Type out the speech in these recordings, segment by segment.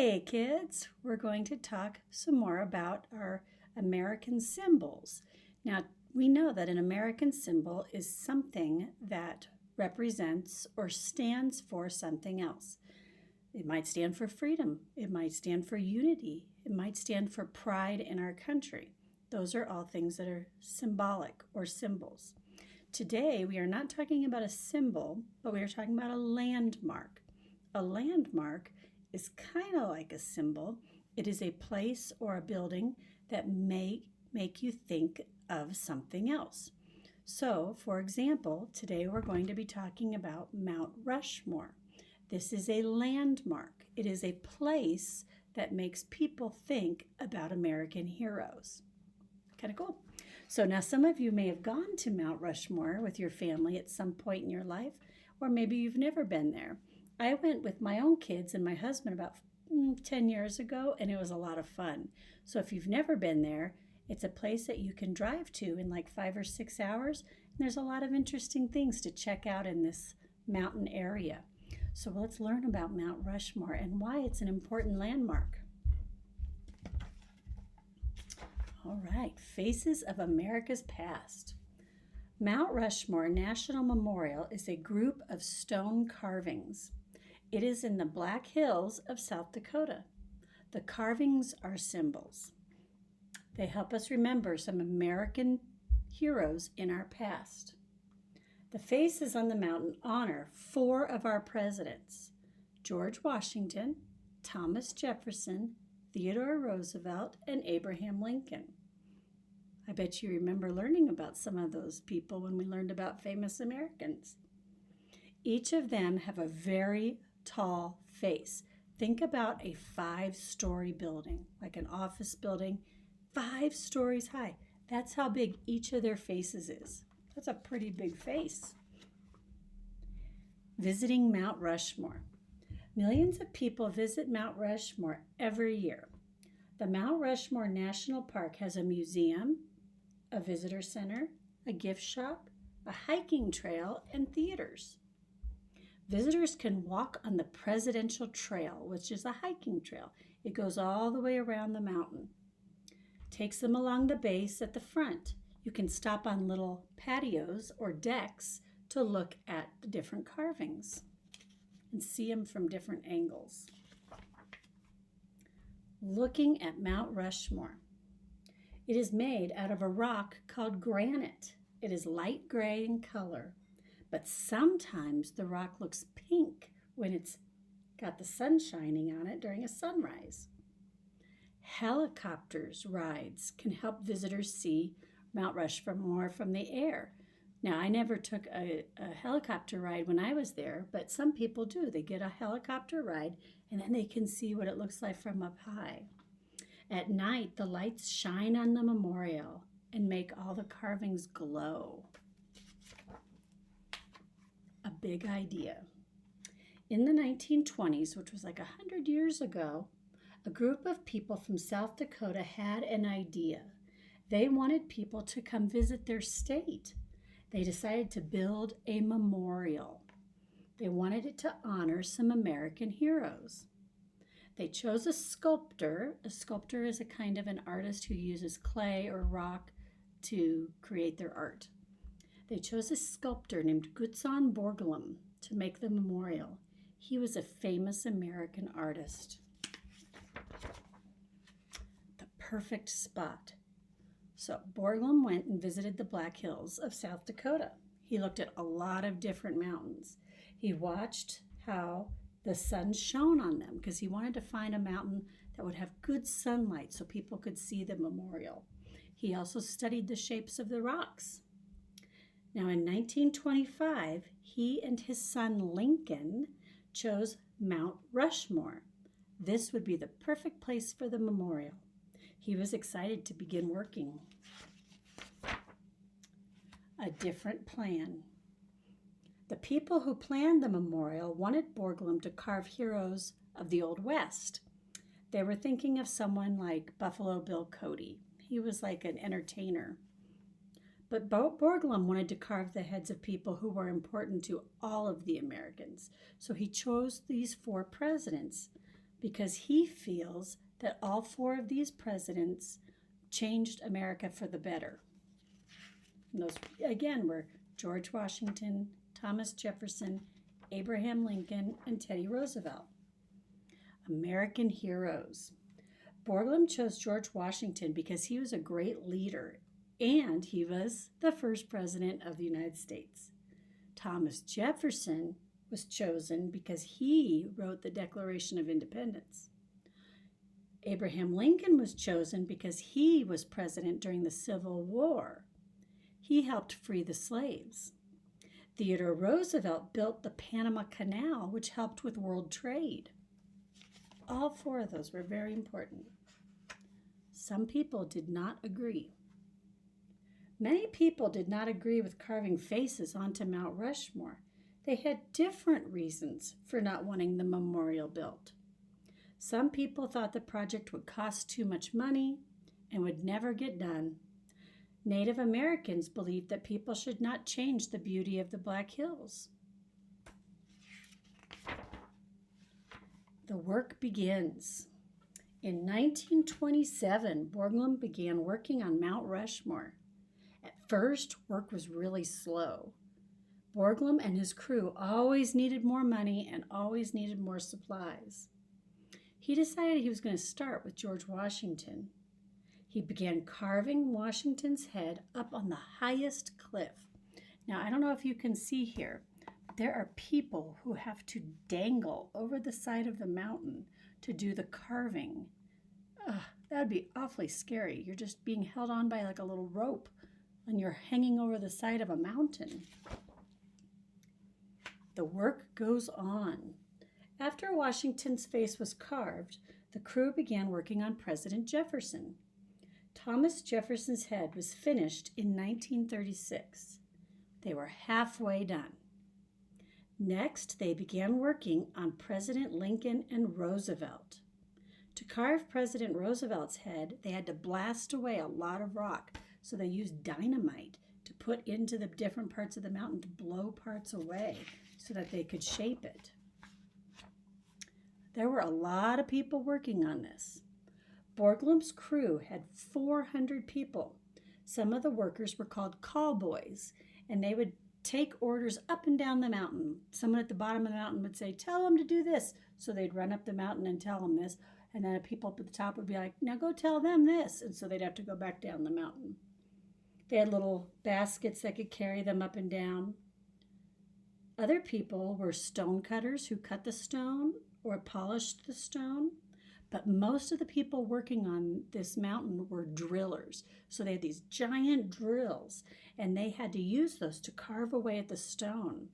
Hey kids, we're going to talk some more about our American symbols. Now, we know that an American symbol is something that represents or stands for something else. It might stand for freedom, it might stand for unity, it might stand for pride in our country. Those are all things that are symbolic or symbols. Today, we are not talking about a symbol, but we are talking about a landmark. A landmark is kind of like a symbol. It is a place or a building that may make you think of something else. So, for example, today we're going to be talking about Mount Rushmore. This is a landmark. It is a place that makes people think about American heroes. Kind of cool. So now some of you may have gone to Mount Rushmore with your family at some point in your life, or maybe you've never been there. I went with my own kids and my husband about 10 years ago, and it was a lot of fun. So if you've never been there, it's a place that you can drive to in like 5 or 6 hours. And there's a lot of interesting things to check out in this mountain area. So let's learn about Mount Rushmore and why it's an important landmark. All right, Faces of America's Past. Mount Rushmore National Memorial is a group of stone carvings. It is in the Black Hills of South Dakota. The carvings are symbols. They help us remember some American heroes in our past. The faces on the mountain honor 4 of our presidents: George Washington, Thomas Jefferson, Theodore Roosevelt, and Abraham Lincoln. I bet you remember learning about some of those people when we learned about famous Americans. Each of them have a very tall face. Think about a 5-story building, like an office building, 5 stories high. That's how big each of their faces is. That's a pretty big face. Visiting Mount Rushmore. Millions of people visit Mount Rushmore every year. The Mount Rushmore National Park has a museum, a visitor center, a gift shop, a hiking trail, and theaters. Visitors can walk on the Presidential Trail, which is a hiking trail. It goes all the way around the mountain. Takes them along the base at the front. You can stop on little patios or decks to look at the different carvings and see them from different angles. Looking at Mount Rushmore. It is made out of a rock called granite. It is light gray in color, but sometimes the rock looks pink when it's got the sun shining on it during a sunrise. Helicopters rides can help visitors see Mount Rushmore from the air. Now, I never took a helicopter ride when I was there, but some people do. They get a helicopter ride, and then they can see what it looks like from up high. At night, the lights shine on the memorial and make all the carvings glow. A big idea. In the 1920s, which was like 100 years ago, a group of people from South Dakota had an idea. They wanted people to come visit their state. They decided to build a memorial. They wanted it to honor some American heroes. They chose a sculptor. A sculptor is a kind of an artist who uses clay or rock to create their art. They chose a sculptor named Gutzon Borglum to make the memorial. He was a famous American artist. The perfect spot. So Borglum went and visited the Black Hills of South Dakota. He looked at a lot of different mountains. He watched how the sun shone on them because he wanted to find a mountain that would have good sunlight so people could see the memorial. He also studied the shapes of the rocks. Now in 1925, he and his son Lincoln chose Mount Rushmore. This would be the perfect place for the memorial. He was excited to begin working. A different plan. The people who planned the memorial wanted Borglum to carve heroes of the Old West. They were thinking of someone like Buffalo Bill Cody. He was like an entertainer. But Borglum wanted to carve the heads of people who were important to all of the Americans. So he chose these 4 presidents: because he feels that all four of these presidents changed America for the better. And those, again, were George Washington, Thomas Jefferson, Abraham Lincoln, and Teddy Roosevelt. American heroes. Borglum chose George Washington because he was a great leader and he was the first president of the United States. Thomas Jefferson was chosen because he wrote the Declaration of Independence. Abraham Lincoln was chosen because he was president during the Civil War. He helped free the slaves. Theodore Roosevelt built the Panama Canal, which helped with world trade. All four of those were very important. Some people did not agree. Many people did not agree with carving faces onto Mount Rushmore. They had different reasons for not wanting the memorial built. Some people thought the project would cost too much money and would never get done. Native Americans believed that people should not change the beauty of the Black Hills. The work begins. In 1927, Borglum began working on Mount Rushmore. At first, work was really slow. Borglum and his crew always needed more money and always needed more supplies. He decided he was going to start with George Washington. He began carving Washington's head up on the highest cliff. Now, I don't know if you can see here, but there are people who have to dangle over the side of the mountain to do the carving. That would be awfully scary. You're just being held on by like a little rope and you're hanging over the side of a mountain. The work goes on. After Washington's face was carved, the crew began working on President Jefferson. Thomas Jefferson's head was finished in 1936. They were halfway done. Next, they began working on President Lincoln and Roosevelt. To carve President Roosevelt's head, they had to blast away a lot of rock, so they used dynamite to put into the different parts of the mountain to blow parts away so that they could shape it. There were a lot of people working on this. Borglum's crew had 400 people. Some of the workers were called call boys, and they would take orders up and down the mountain. Someone at the bottom of the mountain would say, "Tell them to do this." So they'd run up the mountain and tell them this. And then people up at the top would be like, "Now go tell them this." And so they'd have to go back down the mountain. They had little baskets that could carry them up and down. Other people were stone cutters who cut the stone or polished the stone. But most of the people working on this mountain were drillers. So they had these giant drills, and they had to use those to carve away at the stone.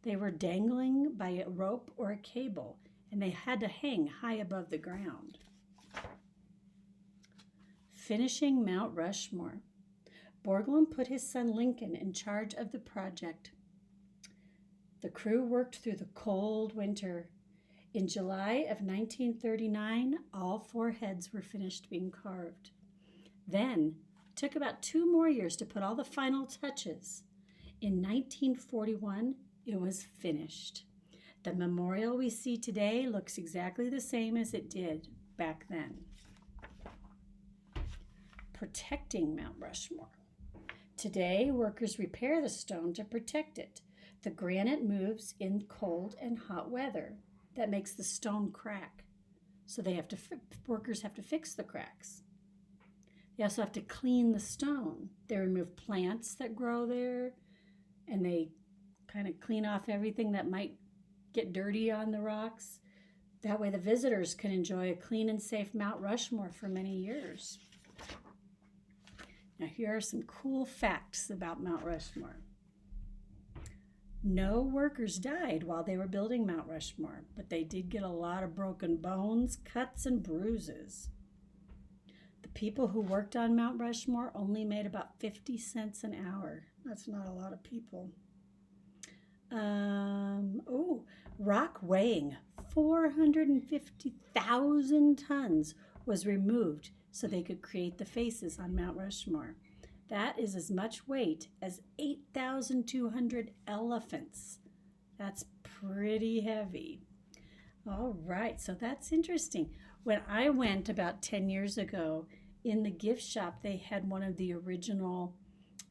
They were dangling by a rope or a cable, and they had to hang high above the ground. Finishing Mount Rushmore. Borglum put his son Lincoln in charge of the project. The crew worked through the cold winter. In July of 1939, all four heads were finished being carved. Then, it took about 2 more years to put all the final touches. In 1941, it was finished. The memorial we see today looks exactly the same as it did back then. Protecting Mount Rushmore. Today, workers repair the stone to protect it. The granite moves in cold and hot weather. That makes the stone crack. So workers have to fix the cracks. They also have to clean the stone. They remove plants that grow there, and they kind of clean off everything that might get dirty on the rocks. That way the visitors can enjoy a clean and safe Mount Rushmore for many years. Now here are some cool facts about Mount Rushmore. No workers died while they were building Mount Rushmore, but they did get a lot of broken bones, cuts, and bruises. The people who worked on Mount Rushmore only made about 50 cents an hour. That's not a lot of people. Rock weighing 450,000 tons was removed so they could create the faces on Mount Rushmore. That is as much weight as 8,200 elephants. That's pretty heavy. All right, so that's interesting. When I went about 10 years ago, in the gift shop, they had one of the original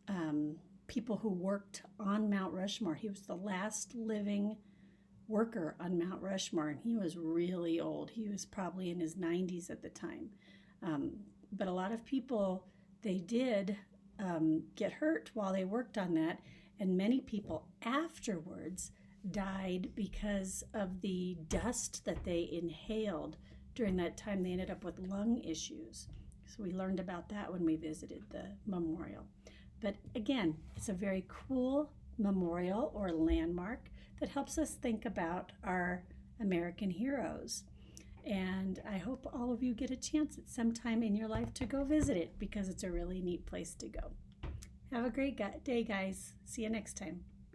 um, people who worked on Mount Rushmore. He was the last living worker on Mount Rushmore, and he was really old. He was probably in his 90s at the time. Um, but a lot of people, they did get hurt while they worked on that, and many people afterwards died because of the dust that they inhaled during that time. They ended up with lung issues. So we learned about that when we visited the memorial. But again, it's a very cool memorial or landmark that helps us think about our American heroes. And I hope all of you get a chance at some time in your life to go visit it because it's a really neat place to go. Have a great day, guys. See you next time.